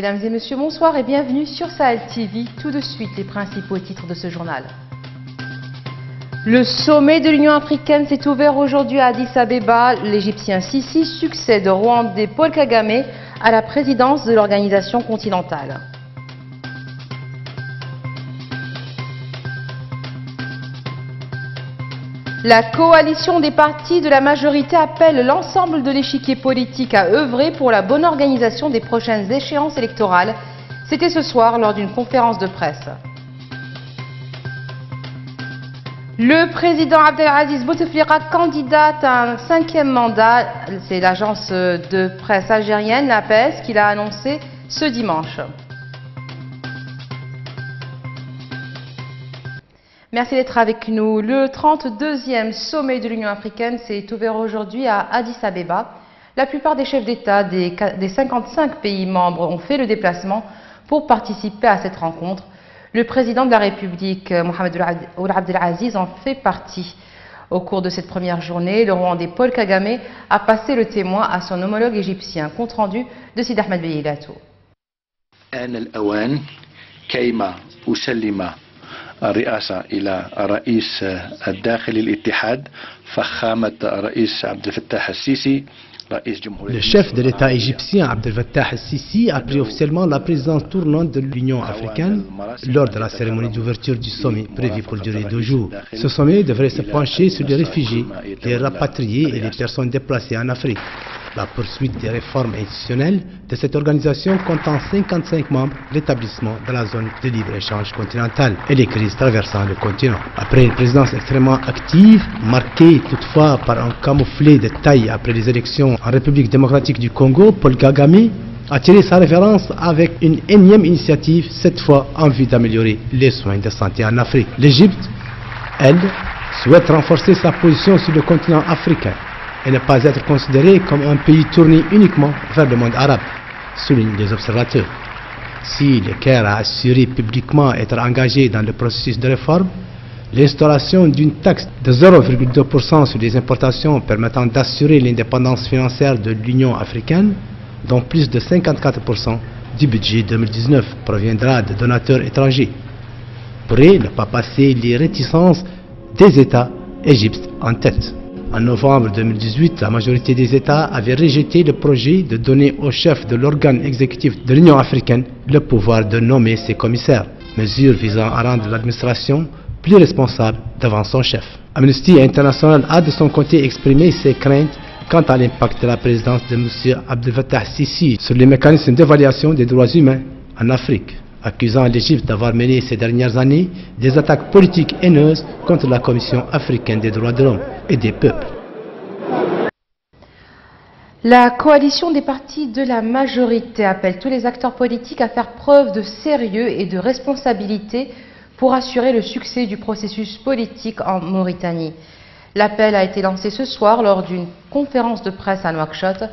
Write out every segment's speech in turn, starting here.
Mesdames et messieurs, bonsoir et bienvenue sur Sahel TV. Tout de suite, les principaux titres de ce journal. Le sommet de l'Union africaine s'est ouvert aujourd'hui à Addis Abeba. L'Égyptien Sisi succède au Rwandais Paul Kagame à la présidence de l'organisation continentale. La coalition des partis de la majorité appelle l'ensemble de l'échiquier politique à œuvrer pour la bonne organisation des prochaines échéances électorales. C'était ce soir lors d'une conférence de presse. Le président Abdelaziz Bouteflika candidate à un 5e mandat. C'est l'agence de presse algérienne, l'APS, qui l'a annoncé ce dimanche. Merci d'être avec nous. Le 32e sommet de l'Union africaine s'est ouvert aujourd'hui à Addis Abeba. La plupart des chefs d'État des 55 pays membres ont fait le déplacement pour participer à cette rencontre. Le président de la République, Mohamed Ould Abdelaziz, en fait partie. Au cours de cette première journée, le Rwandais Paul Kagame a passé le témoin à son homologue égyptien. Compte rendu de Sid Ahmed Beilato. الرئاسة إلى رئيس الداخلي الاتحاد فخامة الرئيس عبد الفتاح السيسي. Le chef de l'État égyptien Abdel Fattah el-Sisi a pris officiellement la présidence tournante de l'Union africaine lors de la cérémonie d'ouverture du sommet prévu pour durer 2 jours. Ce sommet devrait se pencher sur les réfugiés, les rapatriés et les personnes déplacées en Afrique. La poursuite des réformes institutionnelles de cette organisation comptant 55 membres, l'établissement de la zone de libre-échange continentale et les crises traversant le continent. Après une présidence extrêmement active, marquée toutefois par un camouflet de taille après les élections en République démocratique du Congo, Paul Kagame a tiré sa référence avec une énième initiative, cette fois en vue d'améliorer les soins de santé en Afrique. L'Égypte, elle, souhaite renforcer sa position sur le continent africain et ne pas être considéré comme un pays tourné uniquement vers le monde arabe, soulignent les observateurs. Si le Caire a assuré publiquement être engagé dans le processus de réforme, l'instauration d'une taxe de 0,2% sur les importations permettant d'assurer l'indépendance financière de l'Union africaine, dont plus de 54% du budget 2019 proviendra de donateurs étrangers, pourrait ne pas passer les réticences des États, Égypte en tête. En novembre 2018, la majorité des États avait rejeté le projet de donner au chef de l'organe exécutif de l'Union africaine le pouvoir de nommer ses commissaires, mesure visant à rendre l'administration plus responsable devant son chef. Amnesty International a de son côté exprimé ses craintes quant à l'impact de la présidence de M. Abdel Fattah el-Sisi sur les mécanismes d'évaluation des droits humains en Afrique, accusant l'Égypte d'avoir mené ces dernières années des attaques politiques haineuses contre la Commission africaine des droits de l'homme et des peuples. La coalition des partis de la majorité appelle tous les acteurs politiques à faire preuve de sérieux et de responsabilité pour assurer le succès du processus politique en Mauritanie. L'appel a été lancé ce soir lors d'une conférence de presse à Nouakchott.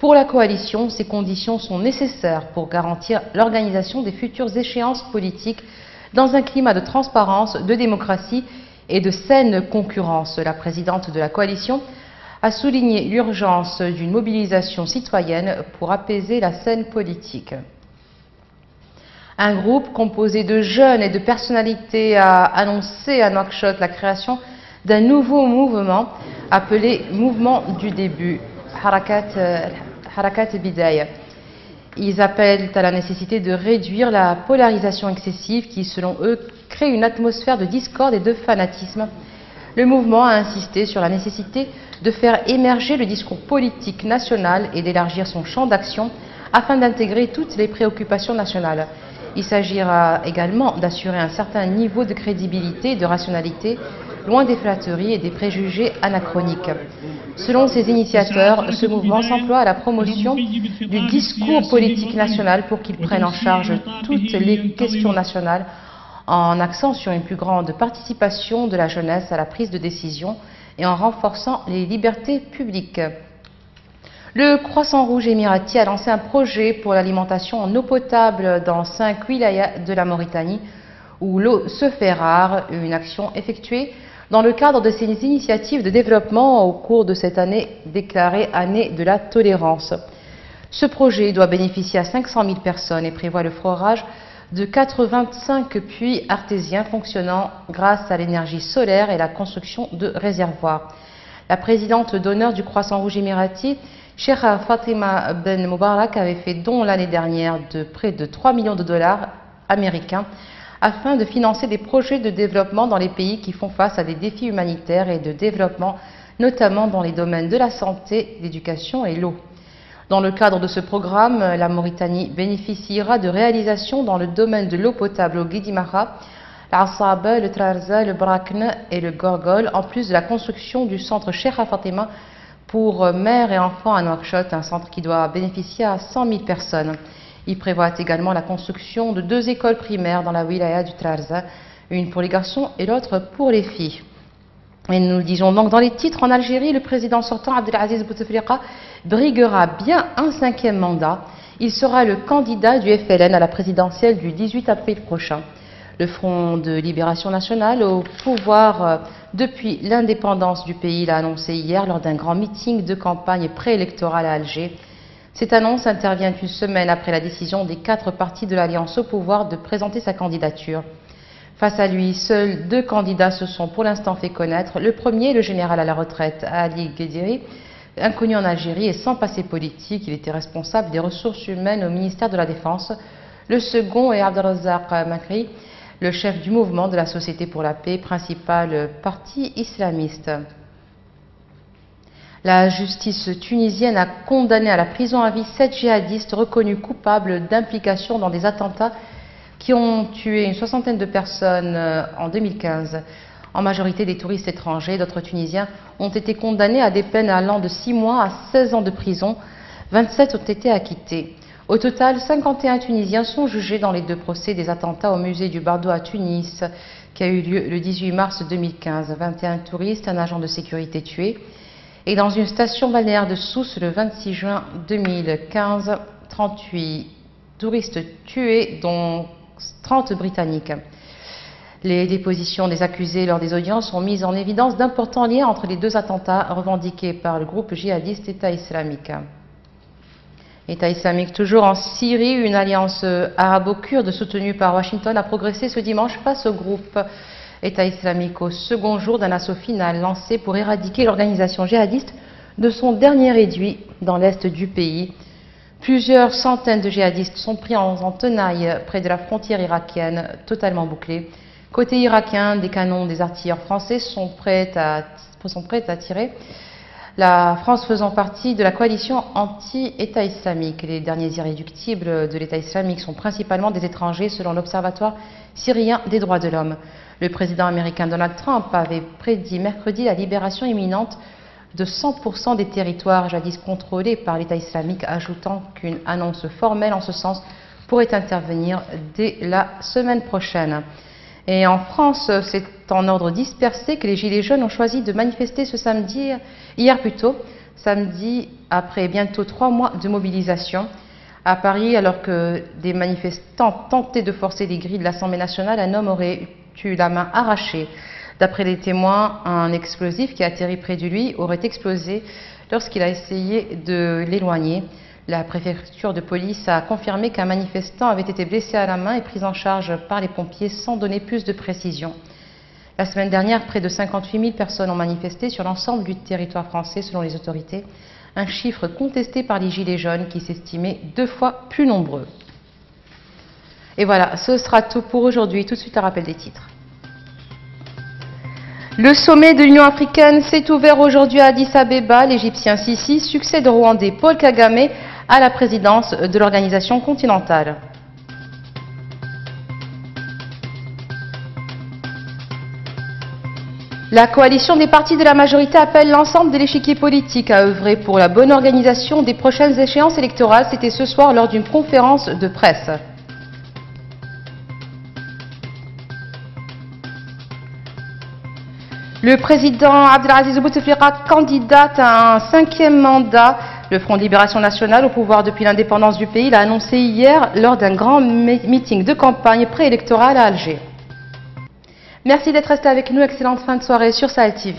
Pour la coalition, ces conditions sont nécessaires pour garantir l'organisation des futures échéances politiques dans un climat de transparence, de démocratie et de saine concurrence. La présidente de la coalition a souligné l'urgence d'une mobilisation citoyenne pour apaiser la scène politique. Un groupe composé de jeunes et de personnalités a annoncé à Nouakchott la création d'un nouveau mouvement appelé Mouvement du début, Harakat Bidaya. Ils appellent à la nécessité de réduire la polarisation excessive qui, selon eux, crée une atmosphère de discorde et de fanatisme. Le mouvement a insisté sur la nécessité de faire émerger le discours politique national et d'élargir son champ d'action afin d'intégrer toutes les préoccupations nationales. Il s'agira également d'assurer un certain niveau de crédibilité et de rationalité, loin des flatteries et des préjugés anachroniques. Selon ses initiateurs, ce mouvement s'emploie à la promotion du discours politique national pour qu'il prenne en charge toutes les questions nationales en accent sur une plus grande participation de la jeunesse à la prise de décision et en renforçant les libertés publiques. Le Croissant Rouge émirati a lancé un projet pour l'alimentation en eau potable dans 5 wilayas de la Mauritanie où l'eau se fait rare, une action effectuée dans le cadre de ses initiatives de développement au cours de cette année déclarée année de la tolérance. Ce projet doit bénéficier à 500 000 personnes et prévoit le forage de 85 puits artésiens fonctionnant grâce à l'énergie solaire et la construction de réservoirs. La présidente d'honneur du Croissant Rouge émirati, Cheikha Fatima Ben Moubarak, avait fait don l'année dernière de près de 3 millions de dollars américains afin de financer des projets de développement dans les pays qui font face à des défis humanitaires et de développement, notamment dans les domaines de la santé, l'éducation et l'eau. Dans le cadre de ce programme, la Mauritanie bénéficiera de réalisations dans le domaine de l'eau potable au Guédimara, l'Asaba, le Trarza, le Brakne et le Gorgol, en plus de la construction du centre Cheikha Fatima pour mères et enfants à Nouakchott, un centre qui doit bénéficier à 100 000 personnes. Il prévoit également la construction de 2 écoles primaires dans la wilaya du Trarza, une pour les garçons et l'autre pour les filles. Et nous le disons donc dans les titres, en Algérie, le président sortant Abdelaziz Bouteflika briguera bien un 5e mandat. Il sera le candidat du FLN à la présidentielle du 18 avril prochain. Le Front de Libération Nationale, au pouvoir depuis l'indépendance du pays, l'a annoncé hier lors d'un grand meeting de campagne préélectorale à Alger. Cette annonce intervient une semaine après la décision des 4 partis de l'Alliance au pouvoir de présenter sa candidature. Face à lui, seuls 2 candidats se sont pour l'instant fait connaître. Le premier, le général à la retraite, Ali Ghediri, inconnu en Algérie et sans passé politique. Il était responsable des ressources humaines au ministère de la Défense. Le second est Abdelrazak Makri, le chef du mouvement de la Société pour la paix, principal parti islamiste. La justice tunisienne a condamné à la prison à vie 7 djihadistes reconnus coupables d'implication dans des attentats qui ont tué une 60aine de personnes en 2015. En majorité des touristes étrangers, d'autres Tunisiens ont été condamnés à des peines allant de 6 mois à 16 ans de prison. 27 ont été acquittés. Au total, 51 Tunisiens sont jugés dans les 2 procès des attentats au musée du Bardo à Tunis, qui a eu lieu le 18 mars 2015. 21 touristes, un agent de sécurité tué. Et dans une station balnéaire de Sousse, le 26 juin 2015, 38 touristes tués, dont 30 Britanniques. Les dépositions des accusés lors des audiences ont mis en évidence d'importants liens entre les 2 attentats revendiqués par le groupe djihadiste État islamique. État islamique toujours en Syrie, une alliance arabo-kurde soutenue par Washington a progressé ce dimanche face au groupe État islamique au second jour d'un assaut final lancé pour éradiquer l'organisation djihadiste de son dernier réduit dans l'est du pays. Plusieurs centaines de djihadistes sont pris en tenaille près de la frontière irakienne, totalement bouclée. Côté irakien, des canons des artilleurs français sont prêts à tirer. La France faisant partie de la coalition anti-État islamique. Les derniers irréductibles de l'État islamique sont principalement des étrangers selon l'Observatoire syrien des droits de l'homme. Le président américain Donald Trump avait prédit mercredi la libération imminente de 100% des territoires jadis contrôlés par l'État islamique, ajoutant qu'une annonce formelle en ce sens pourrait intervenir dès la semaine prochaine. Et en France, c'est en ordre dispersé que les Gilets jaunes ont choisi de manifester ce samedi, hier plutôt, samedi après bientôt 3 mois de mobilisation. À Paris, alors que des manifestants tentaient de forcer les grilles de l'Assemblée nationale, un homme aurait eu la main arrachée. D'après les témoins, un explosif qui a atterri près de lui aurait explosé lorsqu'il a essayé de l'éloigner. La préfecture de police a confirmé qu'un manifestant avait été blessé à la main et pris en charge par les pompiers sans donner plus de précision. La semaine dernière, près de 58 000 personnes ont manifesté sur l'ensemble du territoire français selon les autorités, un chiffre contesté par les Gilets jaunes qui s'estimaient 2 fois plus nombreux. Et voilà, ce sera tout pour aujourd'hui. Tout de suite, un rappel des titres. Le sommet de l'Union africaine s'est ouvert aujourd'hui à Addis Abeba. L'Égyptien Sisi succède au Rwandais Paul Kagame à la présidence de l'organisation continentale. La coalition des partis de la majorité appelle l'ensemble de l'échiquier politique à œuvrer pour la bonne organisation des prochaines échéances électorales. C'était ce soir lors d'une conférence de presse. Le président Abdelaziz Bouteflika candidate à un 5e mandat. Le Front de Libération Nationale, au pouvoir depuis l'indépendance du pays, l'a annoncé hier lors d'un grand meeting de campagne préélectorale à Alger. Merci d'être resté avec nous. Excellente fin de soirée sur Sahel TV.